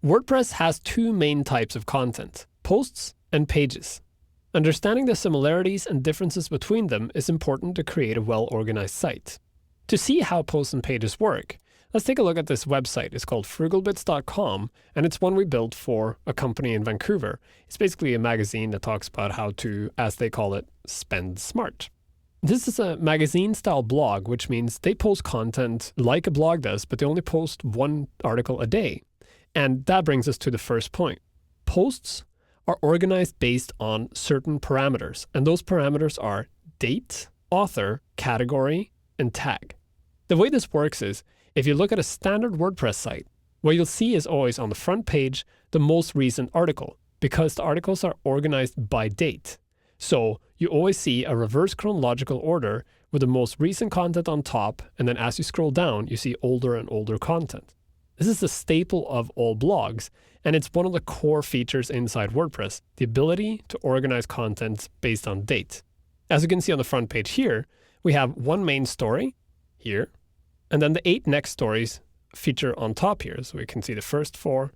WordPress has two main types of content, posts and pages. Understanding the similarities and differences between them is important to create a well-organized site. To see how posts and pages work, let's take a look at this website. It's called frugalbits.com, and it's one we built for a company in Vancouver. It's basically a magazine that talks about how to, as they call it, spend smart. This is a magazine-style blog, which means they post content like a blog does, but they only post one article a day. And that brings us to the first point. Posts are organized based on certain parameters, and those parameters are date, author, category, and tag. The way this works is, if you look at a standard WordPress site, what you'll see is always on the front page the most recent article, because the articles are organized by date. So you always see a reverse chronological order with the most recent content on top, and then as you scroll down, you see older and older content. This is the staple of all blogs, and it's one of the core features inside WordPress, the ability to organize content based on date. As you can see on the front page here, we have one main story here, and then the 8 next stories feature on top here. So we can see the first 4,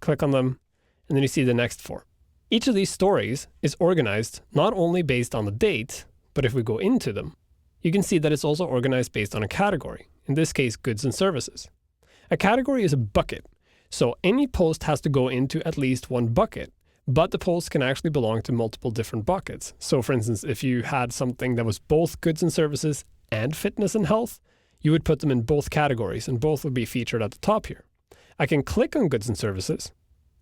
click on them, and then you see the next 4. Each of these stories is organized not only based on the date, but if we go into them, you can see that it's also organized based on a category, in this case, goods and services. A category is a bucket, so any post has to go into at least one bucket, but the post can actually belong to multiple different buckets. So for instance, if you had something that was both goods and services and fitness and health, you would put them in both categories and both would be featured at the top here. I can click on goods and services,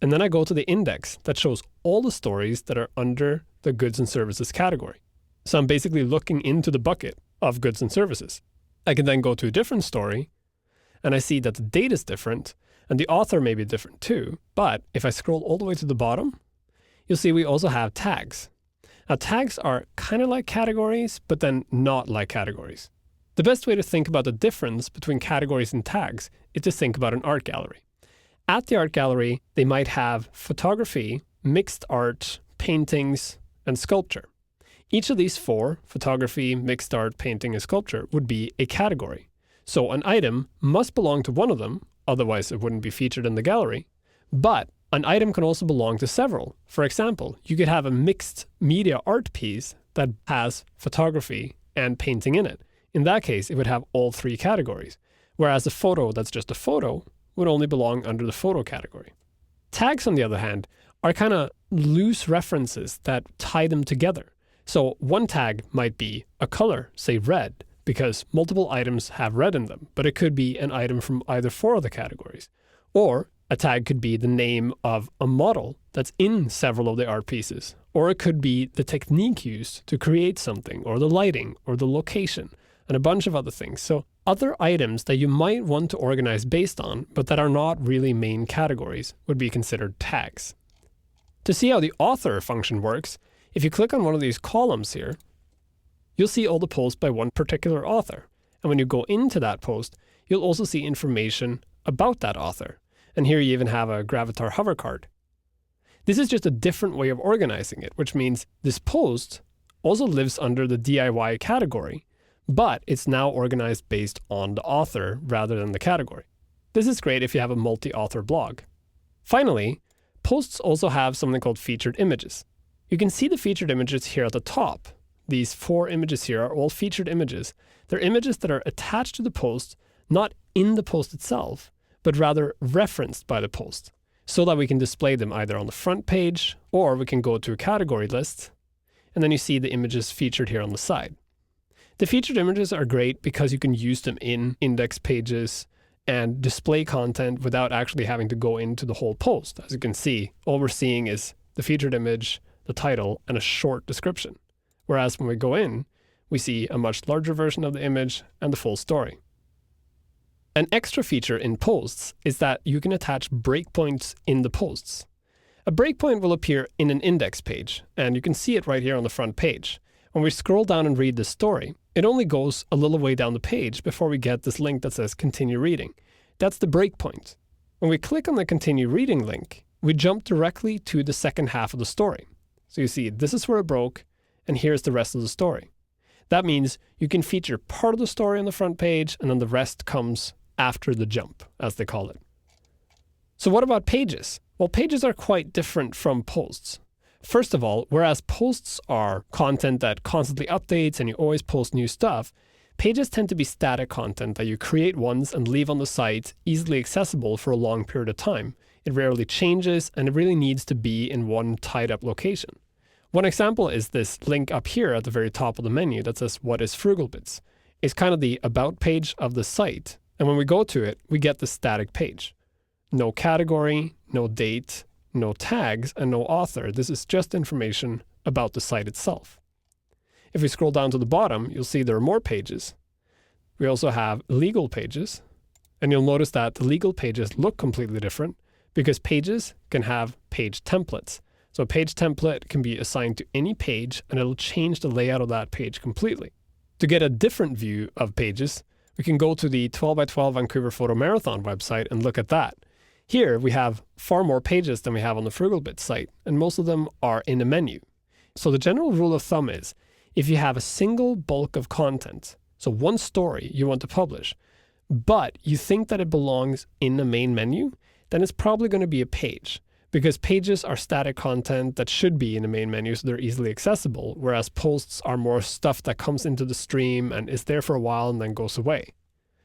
and then I go to the index that shows all the stories that are under the goods and services category. So I'm basically looking into the bucket of goods and services. I can then go to a different story, and I see that the date is different, and the author may be different too. But if I scroll all the way to the bottom, you'll see we also have tags. Now tags are kind of like categories, but then not like categories. The best way to think about the difference between categories and tags is to think about an art gallery. At the art gallery, they might have photography, mixed art, paintings, and sculpture. Each of these 4, photography, mixed art, painting, and sculpture, would be a category. So an item must belong to one of them, otherwise it wouldn't be featured in the gallery. But an item can also belong to several. For example, you could have a mixed media art piece that has photography and painting in it. In that case, it would have all 3 categories, whereas a photo that's just a photo would only belong under the photo category. Tags, on the other hand, are kind of loose references that tie them together. So one tag might be a color, say red, because multiple items have red in them, but it could be an item from either 4 of the categories. Or a tag could be the name of a model that's in several of the art pieces. Or it could be the technique used to create something, or the lighting, or the location, and a bunch of other things. So other items that you might want to organize based on, but that are not really main categories, would be considered tags. To see how the author function works, if you click on one of these columns here, you'll see all the posts by one particular author. And when you go into that post, you'll also see information about that author. And here you even have a Gravatar hover card. This is just a different way of organizing it, which means this post also lives under the DIY category, but it's now organized based on the author rather than the category. This is great if you have a multi-author blog. Finally, posts also have something called featured images. You can see the featured images here at the top. These 4 images here are all featured images. They're images that are attached to the post, not in the post itself, but rather referenced by the post, so that we can display them either on the front page, or we can go to a category list, and then you see the images featured here on the side. The featured images are great because you can use them in index pages and display content without actually having to go into the whole post. As you can see, all we're seeing is the featured image, the title, and a short description. Whereas when we go in, we see a much larger version of the image and the full story. An extra feature in posts is that you can attach breakpoints in the posts. A breakpoint will appear in an index page, and you can see it right here on the front page. When we scroll down and read the story, it only goes a little way down the page before we get this link that says continue reading. That's the breakpoint. When we click on the continue reading link, we jump directly to the second half of the story. So you see, this is where it broke, and here's the rest of the story. That means you can feature part of the story on the front page, and then the rest comes after the jump, as they call it. So what about pages? Well, pages are quite different from posts. First of all, whereas posts are content that constantly updates and you always post new stuff, pages tend to be static content that you create once and leave on the site, easily accessible for a long period of time. It rarely changes, and it really needs to be in one tied up location. One example is this link up here at the very top of the menu that says, "What is FrugalBits?" It's kind of the about page of the site, and when we go to it, we get the static page. No category, no date, no tags, and no author. This is just information about the site itself. If we scroll down to the bottom, you'll see there are more pages. We also have legal pages, and you'll notice that the legal pages look completely different because pages can have page templates. So a page template can be assigned to any page, and it'll change the layout of that page completely. To get a different view of pages, we can go to the 12x12 Vancouver Photo Marathon website and look at that. Here we have far more pages than we have on the FrugalBits site, and most of them are in a menu. So the general rule of thumb is, if you have a single bulk of content, so one story you want to publish, but you think that it belongs in the main menu, then it's probably going to be a page, because pages are static content that should be in the main menu so they're easily accessible, whereas posts are more stuff that comes into the stream and is there for a while and then goes away.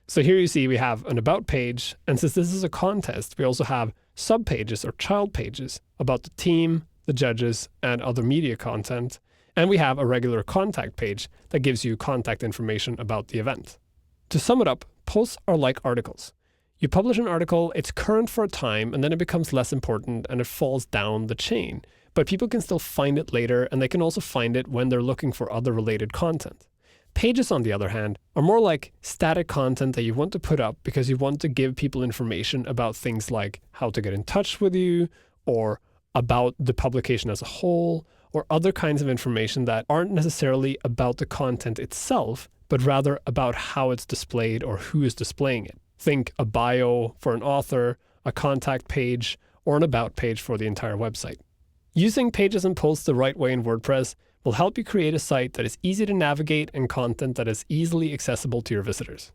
So here you see we have an about page, and since this is a contest, we also have subpages or child pages about the team, the judges, and other media content. And we have a regular contact page that gives you contact information about the event. To sum it up, posts are like articles. You publish an article, it's current for a time, and then it becomes less important and it falls down the chain. But people can still find it later, and they can also find it when they're looking for other related content. Pages, on the other hand, are more like static content that you want to put up because you want to give people information about things like how to get in touch with you, or about the publication as a whole, or other kinds of information that aren't necessarily about the content itself, but rather about how it's displayed or who is displaying it. Think a bio for an author, a contact page, or an about page for the entire website. Using pages and posts the right way in WordPress will help you create a site that is easy to navigate and content that is easily accessible to your visitors.